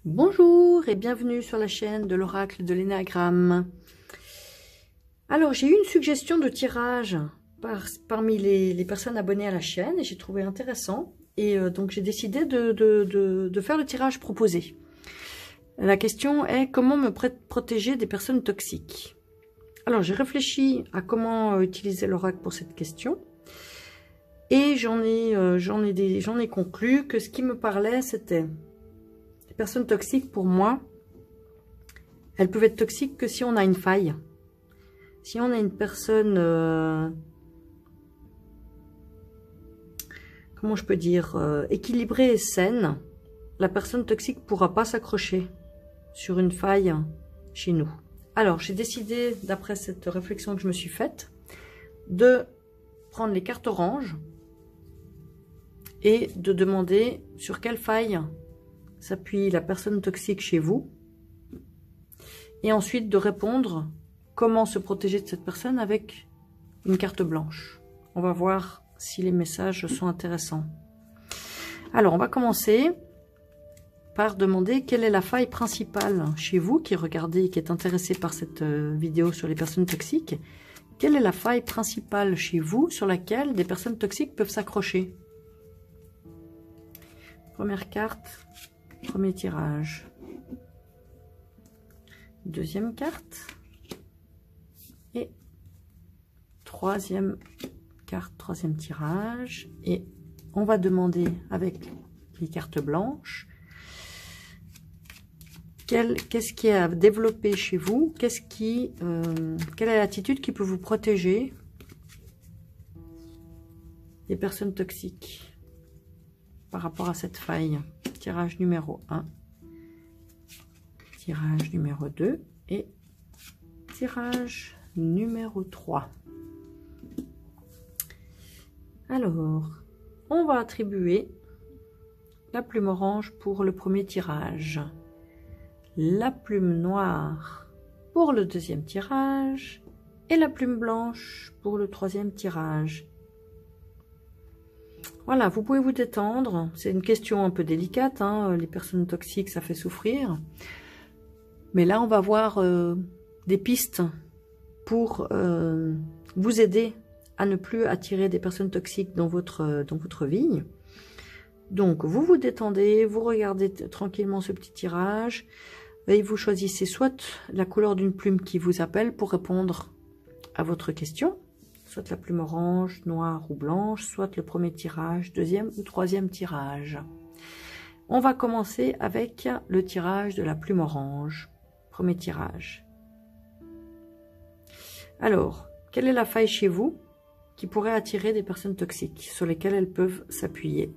Bonjour et bienvenue sur la chaîne de l'oracle de l'énéagramme. Alors j'ai eu une suggestion de tirage parmi les personnes abonnées à la chaîne et j'ai trouvé intéressant. Et donc j'ai décidé de faire le tirage proposé. La question est comment me protéger des personnes toxiques. Alors j'ai réfléchi à comment utiliser l'oracle pour cette question. Et j'en ai conclu que ce qui me parlait c'était... Les personnes toxiques, pour moi, elles peuvent être toxiques que si on a une faille. Si on a une personne, comment je peux dire, équilibrée et saine, la personne toxique ne pourra pas s'accrocher sur une faille chez nous. Alors, j'ai décidé, d'après cette réflexion que je me suis faite, de prendre les cartes oranges et de demander sur quelle faille s'appuie la personne toxique chez vous, et ensuite de répondre comment se protéger de cette personne avec une carte blanche. On va voir si les messages sont intéressants. Alors, on va commencer par demander quelle est la faille principale chez vous qui regardez et qui est intéressé par cette vidéo sur les personnes toxiques. Quelle est la faille principale chez vous sur laquelle des personnes toxiques peuvent s'accrocher? Première carte. Premier tirage. Deuxième carte. Et troisième carte, troisième tirage. Et on va demander avec les cartes blanches, qu'est-ce qui a développé chez vous? Quelle est l'attitude qui peut vous protéger des personnes toxiques par rapport à cette faille? Tirage numéro 1, tirage numéro 2 et tirage numéro 3. Alors, on va attribuer la plume orange pour le premier tirage, la plume noire pour le deuxième tirage et la plume blanche pour le troisième tirage. Voilà, vous pouvez vous détendre. C'est une question un peu délicate, hein. Les personnes toxiques, ça fait souffrir. Mais là, on va voir des pistes pour vous aider à ne plus attirer des personnes toxiques dans votre vie. Donc, vous vous détendez, vous regardez tranquillement ce petit tirage et vous choisissez soit la couleur d'une plume qui vous appelle pour répondre à votre question, soit la plume orange, noire ou blanche, soit le premier tirage, deuxième ou troisième tirage. On va commencer avec le tirage de la plume orange. Premier tirage. Alors, quelle est la faille chez vous qui pourrait attirer des personnes toxiques, sur lesquelles elles peuvent s'appuyer?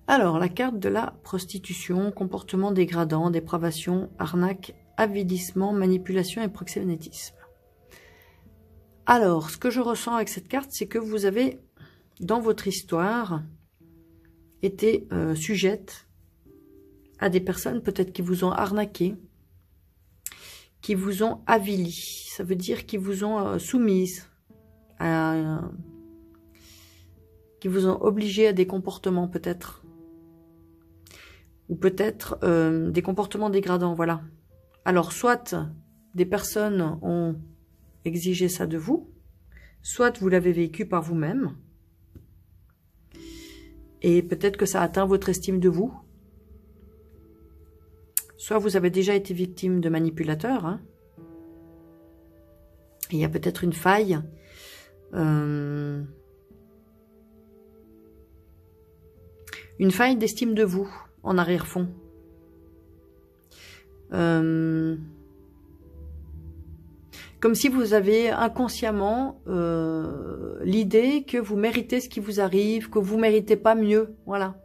Alors, la carte de la prostitution, comportement dégradant, dépravation, arnaque, avilissement, manipulation et proxénétisme. Alors, ce que je ressens avec cette carte, c'est que vous avez, dans votre histoire, été sujette à des personnes peut-être qui vous ont arnaqué, qui vous ont avili. Ça veut dire qui vous ont soumise, qui vous ont obligé à des comportements peut-être, ou peut-être des comportements dégradants, voilà. Alors, soit des personnes ont exigé ça de vous, soit vous l'avez vécu par vous-même, et peut-être que ça atteint votre estime de vous, soit vous avez déjà été victime de manipulateurs, hein. Il y a peut-être une faille, d'estime de vous, en arrière-fond. Comme si vous avez inconsciemment l'idée que vous méritez ce qui vous arrive, que vous méritez pas mieux, voilà.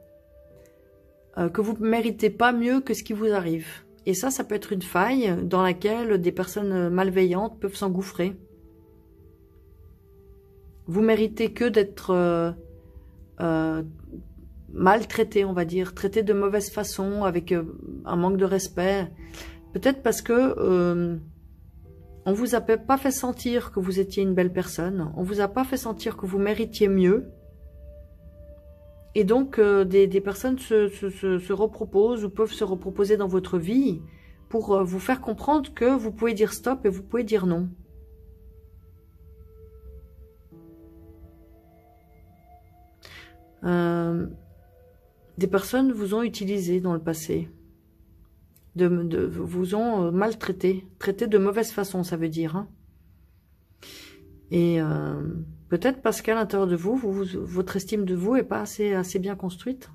Que vous méritez pas mieux que ce qui vous arrive. Et ça peut être une faille dans laquelle des personnes malveillantes peuvent s'engouffrer. Vous méritez que d'être maltraité, on va dire, traité de mauvaise façon, avec un manque de respect. Peut-être parce que on vous a pas fait sentir que vous étiez une belle personne, on vous a pas fait sentir que vous méritiez mieux, Et donc, des personnes se reproposent ou peuvent se reproposer dans votre vie pour vous faire comprendre que vous pouvez dire stop et vous pouvez dire non. Des personnes vous ont utilisé dans le passé, vous ont maltraité, traité de mauvaise façon, ça veut dire. Hein. Et peut-être parce qu'à l'intérieur de vous, votre estime de vous est pas assez bien construite.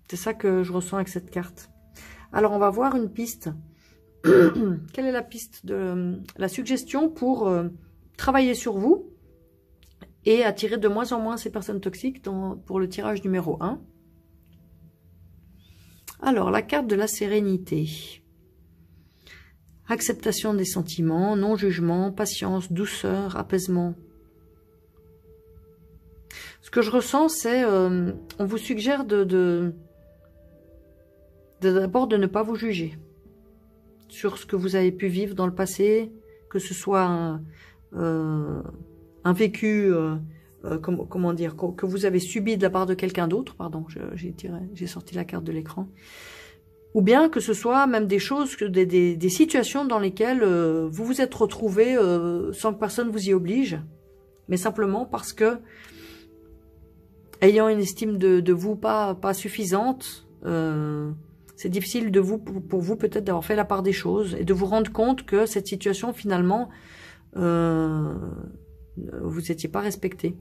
C'est ça que je ressens avec cette carte. Alors, on va voir une piste. Quelle est la piste de la suggestion pour travailler sur vous et attirer de moins en moins ces personnes toxiques pour le tirage numéro 1. Alors, la carte de la sérénité. Acceptation des sentiments, non-jugement, patience, douceur, apaisement. Ce que je ressens, c'est on vous suggère d'abord de ne pas vous juger sur ce que vous avez pu vivre dans le passé, que ce soit un vécu, comment dire, que vous avez subi de la part de quelqu'un d'autre, pardon, j'ai sorti la carte de l'écran, ou bien que ce soit même des choses, des situations dans lesquelles vous vous êtes retrouvé sans que personne vous y oblige, mais simplement parce que, ayant une estime de vous pas suffisante, c'est difficile pour vous peut-être d'avoir fait la part des choses et de vous rendre compte que cette situation finalement vous n'étiez pas respecté.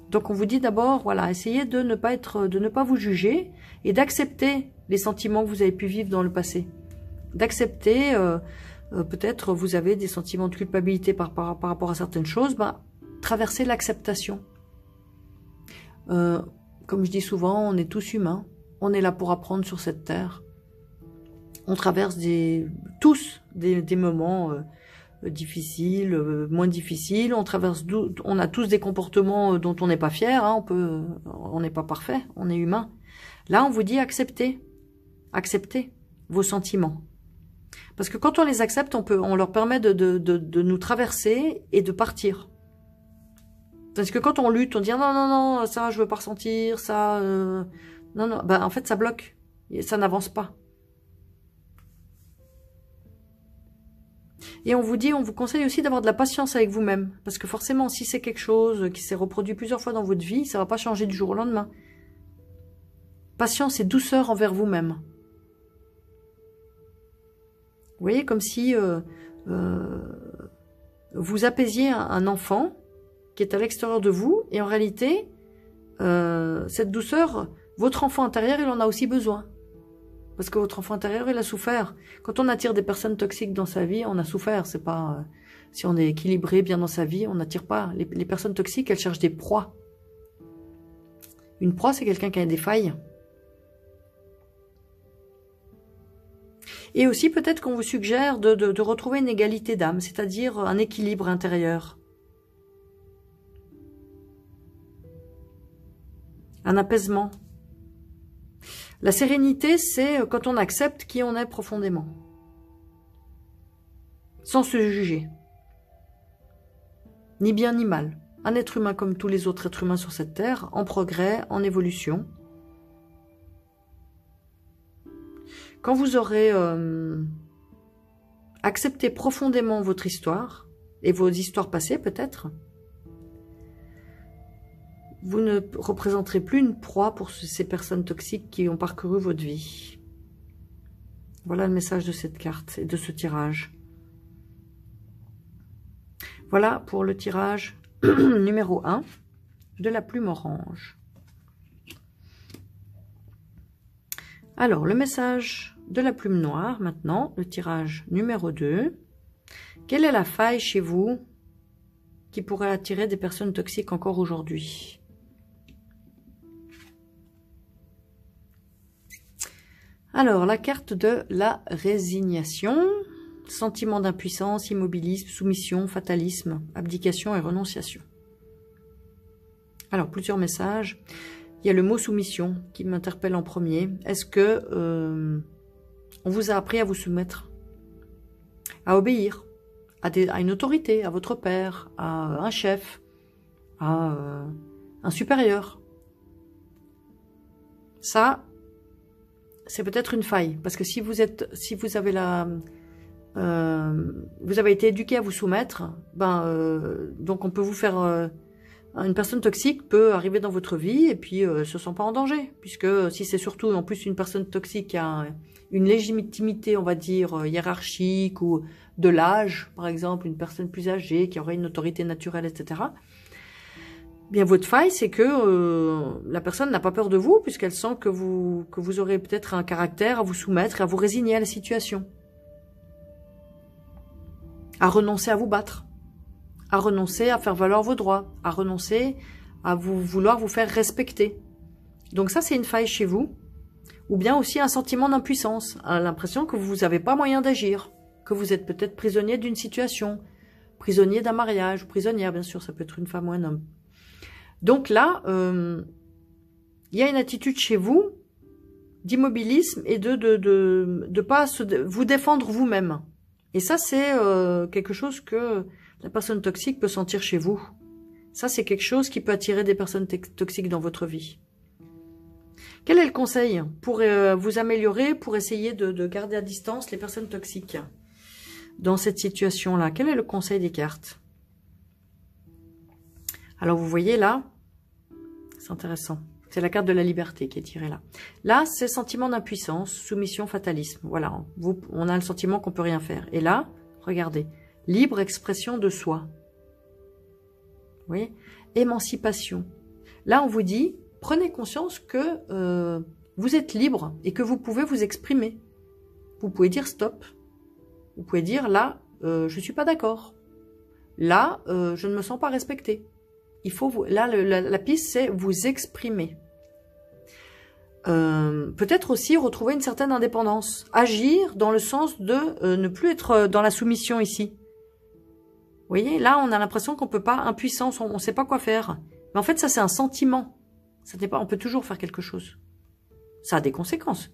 Donc on vous dit d'abord, voilà, essayez de ne pas vous juger et d'accepter les sentiments que vous avez pu vivre dans le passé. D'accepter, peut-être vous avez des sentiments de culpabilité par rapport à certaines choses, traversez l'acceptation. Comme je dis souvent, on est tous humains, on est là pour apprendre sur cette terre. On traverse tous des moments difficiles, moins difficiles. On a tous des comportements dont on n'est pas fier. Hein, on n'est pas parfait. On est humain. Là, on vous dit acceptez vos sentiments. Parce que quand on les accepte, on leur permet de nous traverser et de partir. Parce que quand on lutte, on dit non, non, non, ça, je veux pas ressentir, ça, non, non, en fait, ça bloque. Ça n'avance pas. Et on vous conseille aussi d'avoir de la patience avec vous-même. Parce que forcément, si c'est quelque chose qui s'est reproduit plusieurs fois dans votre vie, ça va pas changer du jour au lendemain. Patience et douceur envers vous-même. Vous voyez, comme si vous apaisiez un enfant qui est à l'extérieur de vous, et en réalité, cette douceur, votre enfant intérieur, il en a aussi besoin. Parce que votre enfant intérieur, il a souffert. Quand on attire des personnes toxiques dans sa vie, on a souffert. C'est pas si on est équilibré bien dans sa vie, on n'attire pas. Les personnes toxiques, elles cherchent des proies. Une proie, c'est quelqu'un qui a des failles. Et aussi, peut-être qu'on vous suggère de retrouver une égalité d'âme, c'est-à-dire un équilibre intérieur. Un apaisement. La sérénité, c'est quand on accepte qui on est profondément. Sans se juger. Ni bien ni mal. Un être humain comme tous les autres êtres humains sur cette terre, en progrès, en évolution. Quand vous aurez accepté profondément votre histoire, et vos histoires passées peut-être, vous ne représenterez plus une proie pour ces personnes toxiques qui ont parcouru votre vie. Voilà le message de cette carte et de ce tirage. Voilà pour le tirage numéro 1 de la plume orange. Alors, le message de la plume noire, maintenant, le tirage numéro 2. Quelle est la faille chez vous qui pourrait attirer des personnes toxiques encore aujourd'hui ? Alors, la carte de la résignation, sentiment d'impuissance, immobilisme, soumission, fatalisme, abdication et renonciation. Alors, plusieurs messages. Il y a le mot soumission qui m'interpelle en premier. Est-ce que on vous a appris à vous soumettre, à obéir à une autorité, à votre père, à un chef, à un supérieur? Ça, c'est peut-être une faille. Parce que si vous avez vous avez été éduqué à vous soumettre, donc on peut vous faire... une personne toxique peut arriver dans votre vie et puis se sent pas en danger. Puisque si c'est surtout en plus une personne toxique qui a une légitimité, on va dire, hiérarchique ou de l'âge, par exemple, une personne plus âgée qui aurait une autorité naturelle, etc. Bien, votre faille, c'est que la personne n'a pas peur de vous puisqu'elle sent que vous aurez peut-être un caractère à vous soumettre et à vous résigner à la situation. À renoncer à vous battre. À renoncer à faire valoir vos droits. À renoncer à vouloir vous faire respecter. Donc ça, c'est une faille chez vous. Ou bien aussi un sentiment d'impuissance, l'impression que vous n'avez pas moyen d'agir, que vous êtes peut-être prisonnier d'une situation, prisonnier d'un mariage, ou prisonnière, bien sûr, ça peut être une femme ou un homme. Donc là, il y a une attitude chez vous d'immobilisme et de pas vous défendre vous-même. Et ça, c'est quelque chose que la personne toxique peut sentir chez vous. Ça, c'est quelque chose qui peut attirer des personnes toxiques dans votre vie. Quel est le conseil pour vous améliorer, pour essayer de garder à distance les personnes toxiques dans cette situation-là? Quel est le conseil des cartes? Alors, vous voyez là, c'est intéressant. C'est la carte de la liberté qui est tirée là. Là, c'est sentiment d'impuissance, soumission, fatalisme. Voilà, on a le sentiment qu'on peut rien faire. Et là, regardez, libre expression de soi. Vous voyez? Émancipation. Là, on vous dit... Prenez conscience que vous êtes libre et que vous pouvez vous exprimer. Vous pouvez dire stop. Vous pouvez dire là, je ne suis pas d'accord. Là, je ne me sens pas respecté. Il faut là, la piste, c'est vous exprimer. Peut-être aussi retrouver une certaine indépendance. Agir dans le sens de ne plus être dans la soumission ici. Vous voyez, là, on a l'impression qu'on peut pas, impuissance, on ne sait pas quoi faire. Mais en fait, ça, c'est un sentiment. Ça n'est pas, on peut toujours faire quelque chose. Ça a des conséquences.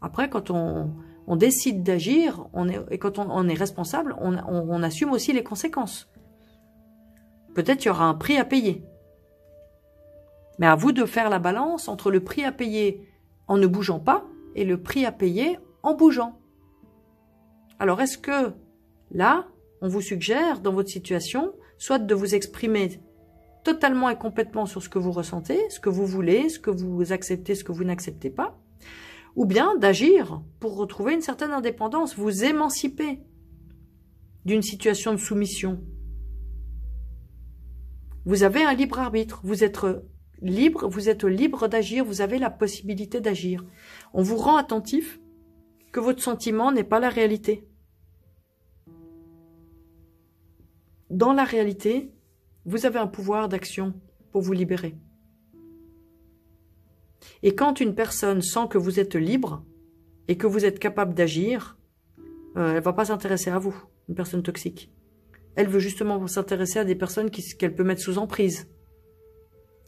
Après, quand on décide d'agir, et quand on est responsable, on assume aussi les conséquences. Peut-être qu'il y aura un prix à payer. Mais à vous de faire la balance entre le prix à payer en ne bougeant pas et le prix à payer en bougeant. Alors, est-ce que là, on vous suggère, dans votre situation, soit de vous exprimer totalement et complètement sur ce que vous ressentez, ce que vous voulez, ce que vous acceptez, ce que vous n'acceptez pas, ou bien d'agir pour retrouver une certaine indépendance, vous émanciper d'une situation de soumission. Vous avez un libre arbitre, vous êtes libre d'agir, vous avez la possibilité d'agir. On vous rend attentif que votre sentiment n'est pas la réalité. Dans la réalité, vous avez un pouvoir d'action pour vous libérer. Et quand une personne sent que vous êtes libre et que vous êtes capable d'agir, elle ne va pas s'intéresser à vous, une personne toxique. Elle veut justement s'intéresser à des personnes qu'elle peut mettre sous emprise.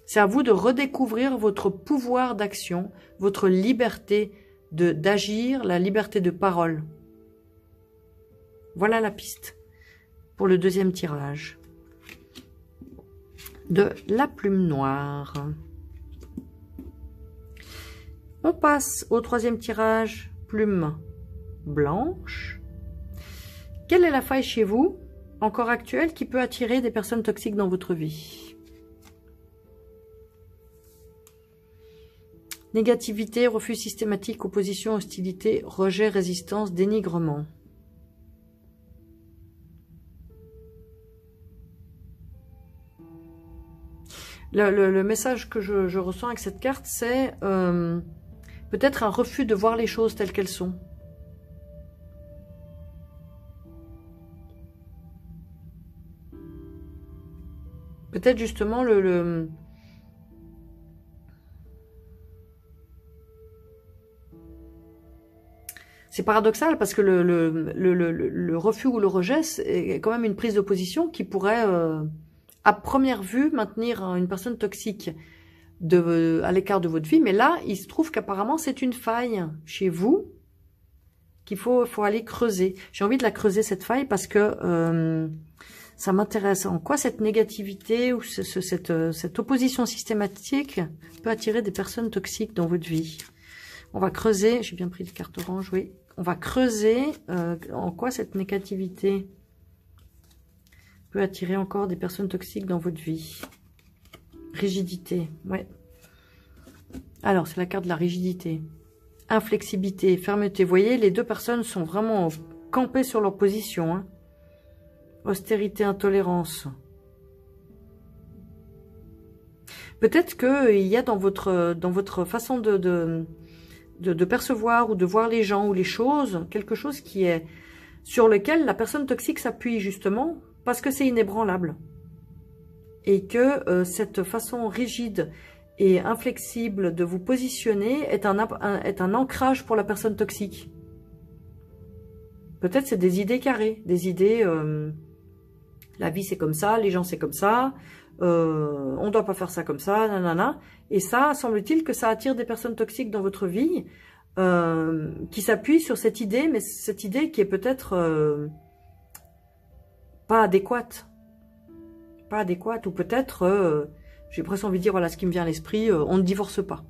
C'est à vous de redécouvrir votre pouvoir d'action, votre liberté d'agir, la liberté de parole. Voilà la piste pour le deuxième tirage de la plume noire. On passe au troisième tirage, plume blanche. Quelle est la faille chez vous, encore actuelle, qui peut attirer des personnes toxiques dans votre vie? Négativité, refus systématique, opposition, hostilité, rejet, résistance, dénigrement. Le message que je ressens avec cette carte, c'est peut-être un refus de voir les choses telles qu'elles sont. Peut-être justement C'est paradoxal parce que le refus ou le rejet, c'est quand même une prise de position qui pourrait... à première vue, maintenir une personne toxique à l'écart de votre vie. Mais là, il se trouve qu'apparemment, c'est une faille chez vous qu'il faut aller creuser. J'ai envie de la creuser, cette faille, parce que Ça m'intéresse. En quoi cette négativité ou cette opposition systématique peut attirer des personnes toxiques dans votre vie? On va creuser. J'ai bien pris les cartes oranges, oui. On va creuser en quoi cette négativité peut attirer encore des personnes toxiques dans votre vie. Rigidité, ouais. Alors, c'est la carte de la rigidité. Inflexibilité, fermeté. Vous voyez, les deux personnes sont vraiment campées sur leur position. Hein. Austérité, intolérance. Peut-être qu'il y a dans votre façon de percevoir ou de voir les gens ou les choses, quelque chose qui est sur lequel la personne toxique s'appuie justement parce que c'est inébranlable. Et que cette façon rigide et inflexible de vous positionner est un ancrage pour la personne toxique. Peut-être c'est des idées carrées, des idées, la vie c'est comme ça, les gens c'est comme ça, on ne doit pas faire ça comme ça, nanana. Et ça, semble-t-il que ça attire des personnes toxiques dans votre vie qui s'appuient sur cette idée, mais cette idée qui est peut-être pas adéquate. Pas adéquate, ou peut-être, j'ai presque envie de dire, voilà ce qui me vient à l'esprit, on ne divorce pas.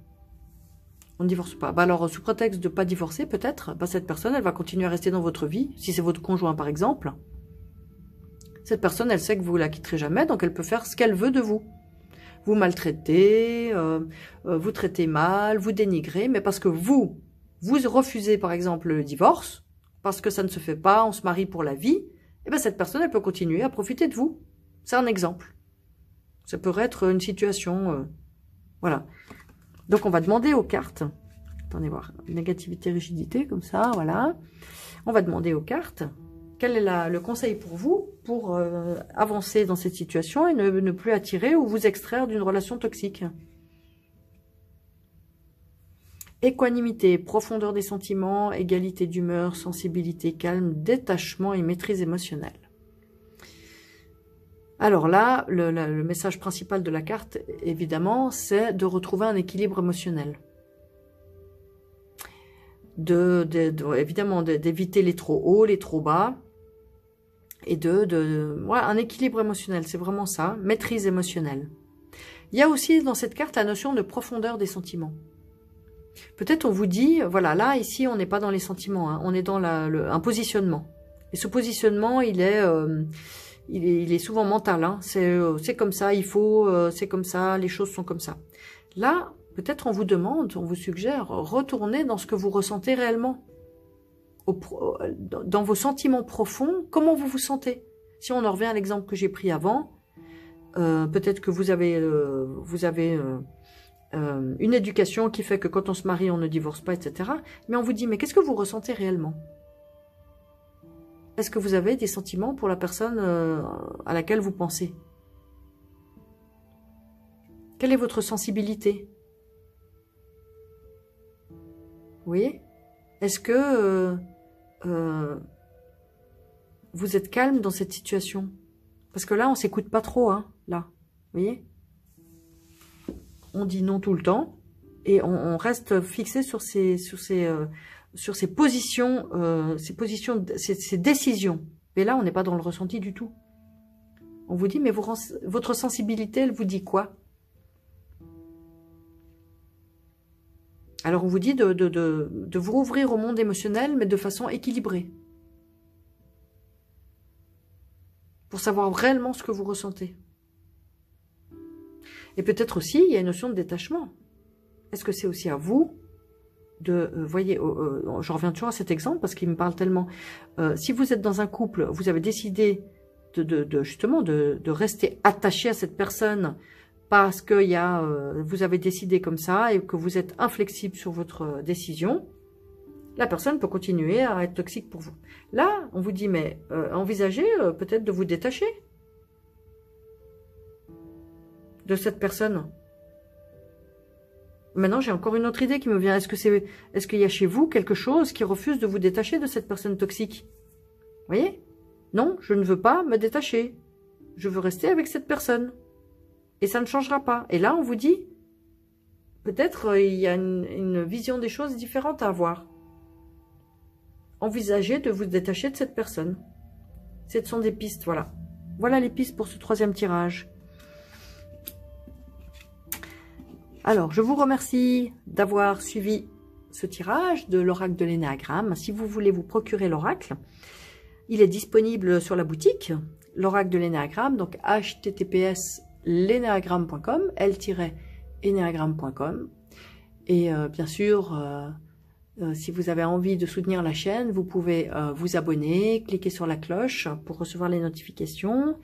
On ne divorce pas. Bah alors, sous prétexte de ne pas divorcer, peut-être, bah cette personne, elle va continuer à rester dans votre vie, si c'est votre conjoint par exemple. Cette personne, elle sait que vous la quitterez jamais, donc elle peut faire ce qu'elle veut de vous. Vous maltraitez, vous traitez mal, vous dénigrez, mais parce que vous refusez par exemple le divorce, parce que ça ne se fait pas, on se marie pour la vie, et bien cette personne, elle peut continuer à profiter de vous. C'est un exemple. Ça pourrait être une situation, voilà. Donc on va demander aux cartes, attendez voir, négativité, rigidité, comme ça, voilà. On va demander aux cartes, quel est le conseil pour vous, pour avancer dans cette situation et ne plus attirer ou vous extraire d'une relation toxique. Équanimité, profondeur des sentiments, égalité d'humeur, sensibilité, calme, détachement et maîtrise émotionnelle. Alors là, le message principal de la carte, évidemment, c'est de retrouver un équilibre émotionnel. Évidemment, d'éviter les trop hauts, les trop bas. Et un équilibre émotionnel, c'est vraiment ça. Maîtrise émotionnelle. Il y a aussi dans cette carte la notion de profondeur des sentiments. Peut-être on vous dit, voilà, là, ici, on n'est pas dans les sentiments, hein, on est dans un positionnement. Et ce positionnement, il est souvent mental, hein. C'est comme ça, c'est comme ça, les choses sont comme ça. Là, peut-être on vous demande, on vous suggère, retournez dans ce que vous ressentez réellement. Dans vos sentiments profonds, comment vous vous sentez? Si on en revient à l'exemple que j'ai pris avant, peut-être que vous avez une éducation qui fait que quand on se marie, on ne divorce pas, etc. Mais on vous dit, mais qu'est-ce que vous ressentez réellement? Est-ce que vous avez des sentiments pour la personne à laquelle vous pensez? Quelle est votre sensibilité? Vous voyez? Est-ce que vous êtes calme dans cette situation? Parce que là, on s'écoute pas trop, hein, là. Vous voyez? On dit non tout le temps et on reste fixé sur ces positions, ces décisions. Mais là, on n'est pas dans le ressenti du tout. On vous dit, mais votre sensibilité, elle vous dit quoi? Alors, on vous dit de vous rouvrir au monde émotionnel, mais de façon équilibrée. Pour savoir réellement ce que vous ressentez. Et peut-être aussi, il y a une notion de détachement. Est-ce que c'est aussi à vous voyez, je reviens toujours à cet exemple parce qu'il me parle tellement. Si vous êtes dans un couple, vous avez décidé justement de rester attaché à cette personne parce que vous avez décidé comme ça et que vous êtes inflexible sur votre décision, la personne peut continuer à être toxique pour vous. Là, on vous dit, mais envisagez peut-être de vous détacher de cette personne. Maintenant, j'ai encore une autre idée qui me vient. Est-ce qu'il y a chez vous quelque chose qui refuse de vous détacher de cette personne toxique? Vous voyez? Non, je ne veux pas me détacher. Je veux rester avec cette personne. Et ça ne changera pas. Et là, on vous dit, peut-être il y a une vision des choses différente à avoir. Envisagez de vous détacher de cette personne. Ce sont des pistes, voilà. Voilà les pistes pour ce 3e tirage. Alors, je vous remercie d'avoir suivi ce tirage de l'oracle de l'énéagramme. Si vous voulez vous procurer l'oracle, il est disponible sur la boutique, l'oracle de l'énéagramme, donc https://lenéagramme.com, l-enéagramme.com. Et bien sûr, si vous avez envie de soutenir la chaîne, vous pouvez vous abonner, cliquer sur la cloche pour recevoir les notifications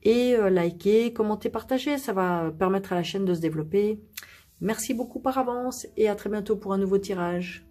et liker, commenter, partager. Ça va permettre à la chaîne de se développer. Merci beaucoup par avance et à très bientôt pour un nouveau tirage.